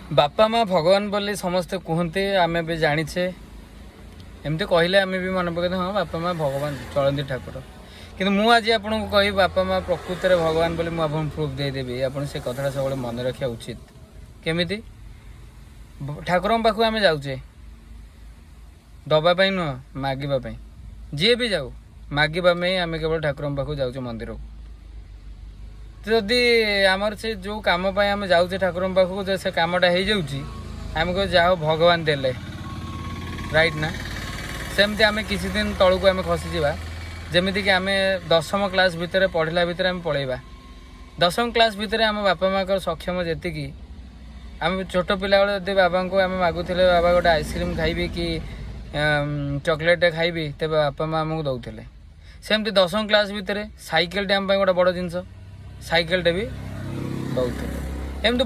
बापा माँ भगवान बोली समस्ते कहते आम भी जाचे एमती कहले आम भी मन पकते हाँ बापा माँ भगवान चलती ठाकुर कि मुझे आज आपको कह बापा माँ प्रकृत में भगवान बोली मुझे प्रूफ देदेवी आप से कथा सब मन रखा उचित केमी ठाकुर पाखु आम जाऊे दबापाई नुह मागिबाई जी भी जाऊ मागिबाई आम केवल ठाकुर पाखु जाऊे मंदिर को जदि आमर से जो कम आम जाऊे ठाकुर पाखु से कमटा हो जाऊँगी आम कह जाओ भगवान देले राइट ना सेमती आम किसी दिन तौक आम खसीजा जमीक आम 10वीं क्लास भितर पढ़ला भितर आम पलैबा 10वीं क्लास भितर आम बापा माँ सक्षम जी आम छोट पिला बेले बाबा को आम मागुले बाबा गोटे आइसक्रीम खाइबी कि चॉकलेट खाइबी तेज बापा माँ आमको दौले सेमती 10वीं क्लास भितर साइकेल आम गोटे बड़ जिनस साइकेल भी दौले एमती